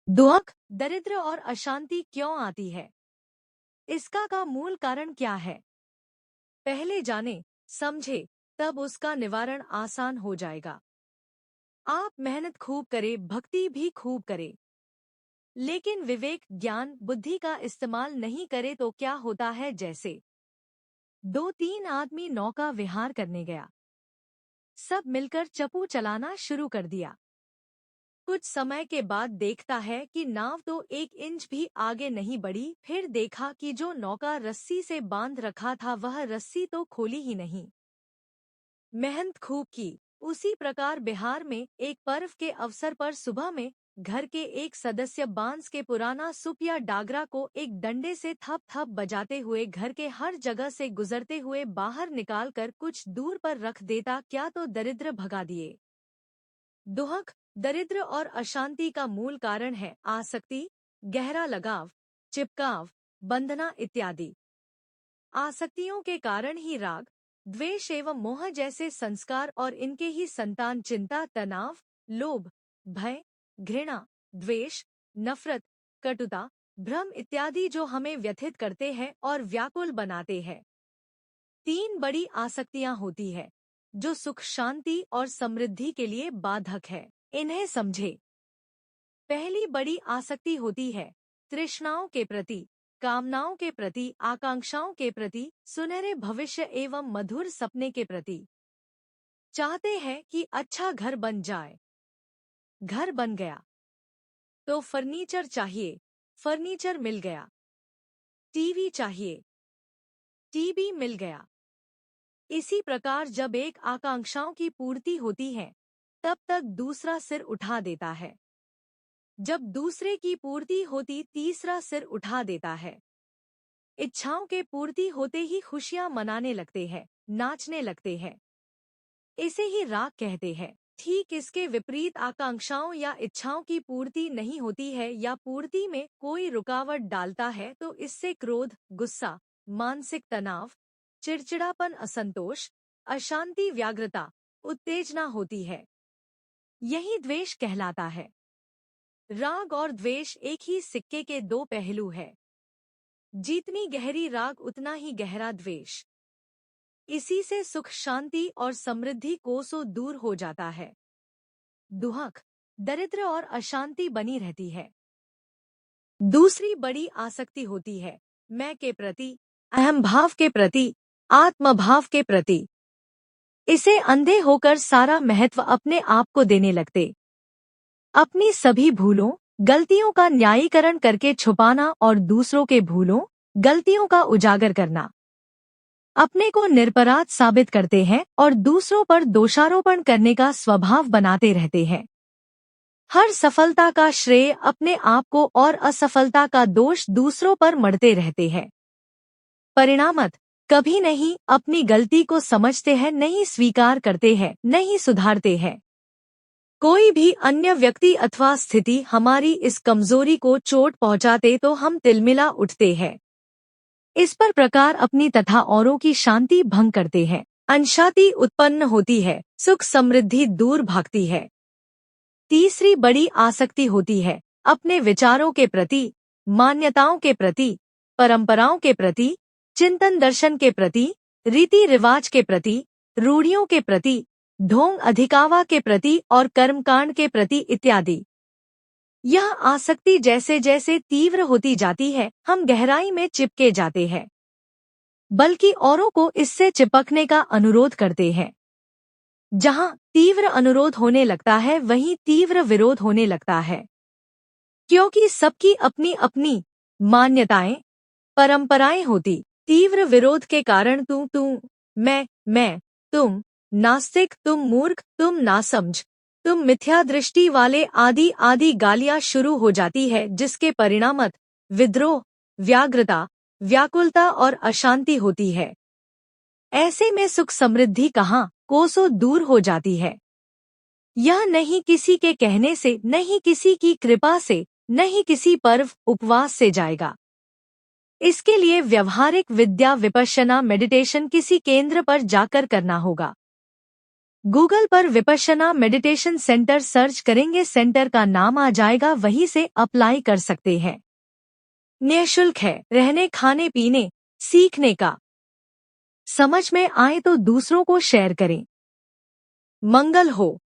दुख, दरिद्र और अशांति क्यों आती है? इसका का मूल कारण क्या है? पहले जाने, समझे, तब उसका निवारण आसान हो जाएगा। आप मेहनत खूब करें, भक्ति भी खूब करें, लेकिन विवेक, ज्ञान, बुद्धि का इस्तेमाल नहीं करे तो क्या होता है? जैसे 2-3 आदमी नौका विहार करने गया, सब मिलकर चप्पू चलाना शुरू कर दिया। कुछ समय के बाद देखता है कि नाव तो 1 इंच भी आगे नहीं बढ़ी। फिर देखा कि जो नौका रस्सी से बांध रखा था वह रस्सी तो खोली ही नहीं। मेहनत खूब की। उसी प्रकार बिहार में एक पर्व के अवसर पर सुबह में घर के एक सदस्य बांस के पुराना सुप या डागरा को एक डंडे से थप थप बजाते हुए घर के हर जगह से गुजरते हुए बाहर निकालकर कुछ दूर पर रख देता, क्या तो दरिद्र भगा दिए। दुख, दरिद्र और अशांति का मूल कारण है आसक्ति, गहरा लगाव, चिपकाव, बंधना इत्यादि। आसक्तियों के कारण ही राग, द्वेष एवं मोह जैसे संस्कार और इनके ही संतान चिंता, तनाव, लोभ, भय, घृणा, द्वेष, नफरत, कटुता, भ्रम इत्यादि जो हमें व्यथित करते हैं और व्याकुल बनाते हैं। 3 बड़ी आसक्तियां होती है जो सुख, शांति और समृद्धि के लिए बाधक है। इन्हें समझे। पहली बड़ी आसक्ति होती है तृष्णाओं के प्रति, कामनाओं के प्रति, आकांक्षाओं के प्रति, सुनहरे भविष्य एवं मधुर सपने के प्रति। चाहते हैं कि अच्छा घर बन जाए। घर बन गया तो फर्नीचर चाहिए, फर्नीचर मिल गया। टीवी चाहिए, टीवी मिल गया। इसी प्रकार जब एक आकांक्षाओं की पूर्ति होती है तब तक दूसरा सिर उठा देता है। जब दूसरे की पूर्ति होती तीसरा सिर उठा देता है। इच्छाओं के पूर्ति होते ही खुशियां मनाने लगते हैं, नाचने लगते हैं। इसे ही राग कहते हैं। ठीक इसके विपरीत आकांक्षाओं या इच्छाओं की पूर्ति नहीं होती है या पूर्ति में कोई रुकावट डालता है तो इससे क्रोध, गुस्सा, मानसिक तनाव, चिड़चिड़ापन, असंतोष, अशांति, व्याग्रता, उत्तेजना होती है। यही द्वेष कहलाता है। राग और द्वेष एक ही सिक्के के 2 पहलू है। जितनी गहरी राग उतना ही गहरा द्वेष। इसी से सुख, शांति और समृद्धि कोसों दूर हो जाता है। दुख, दरिद्र और अशांति बनी रहती है। दूसरी बड़ी आसक्ति होती है मैं के प्रति, अहम भाव के प्रति, आत्मभाव के प्रति। इसे अंधे होकर सारा महत्व अपने आप को देने लगते। अपनी सभी भूलों, गलतियों का न्यायीकरण करके छुपाना और दूसरों के भूलों, गलतियों का उजागर करना। अपने को निरपराध साबित करते हैं और दूसरों पर दोषारोपण करने का स्वभाव बनाते रहते हैं। हर सफलता का श्रेय अपने आप को और असफलता का दोष दूसरों पर मढ़ते रहते हैं। परिणामत कभी नहीं अपनी गलती को समझते हैं, नहीं स्वीकार करते हैं, नहीं सुधारते हैं। कोई भी अन्य व्यक्ति अथवा स्थिति हमारी इस कमजोरी को चोट पहुंचाते तो हम तिलमिला उठते हैं। इस पर प्रकार अपनी तथा औरों की शांति भंग करते हैं। अशांति उत्पन्न होती है, सुख समृद्धि दूर भागती है। तीसरी बड़ी आसक्ति होती है अपने विचारों के प्रति, मान्यताओं के प्रति, परंपराओं के प्रति, चिंतन दर्शन के प्रति, रीति रिवाज के प्रति, रूढ़ियों के प्रति, ढोंग अधिकावा के प्रति और कर्मकांड के प्रति इत्यादि। यह आसक्ति जैसे जैसे तीव्र होती जाती है हम गहराई में चिपके जाते हैं, बल्कि औरों को इससे चिपकने का अनुरोध करते हैं। जहां तीव्र अनुरोध होने लगता है वहीं तीव्र विरोध होने लगता है, क्योंकि सबकी अपनी अपनी मान्यताएं, परंपराएं होती। तीव्र विरोध के कारण तू, मैं, तुम नास्तिक, तुम मूर्ख, तुम नासमझ, तुम मिथ्या दृष्टि वाले आदि आदि गालियां शुरू हो जाती है, जिसके परिणामत विद्रोह, व्याग्रता, व्याकुलता और अशांति होती है। ऐसे में सुख समृद्धि कहाँ कोसों दूर हो जाती है। यह नहीं किसी के कहने से, नहीं किसी की कृपा से, नहीं किसी पर्व उपवास से जाएगा। इसके लिए व्यवहारिक विद्या, विपश्यना, मेडिटेशन किसी केंद्र पर जाकर करना होगा। गूगल पर विपश्यना मेडिटेशन सेंटर सर्च करेंगे, सेंटर का नाम आ जाएगा, वहीं से अप्लाई कर सकते हैं। निःशुल्क है, रहने खाने पीने सीखने का। समझ में आए तो दूसरों को शेयर करें। मंगल हो।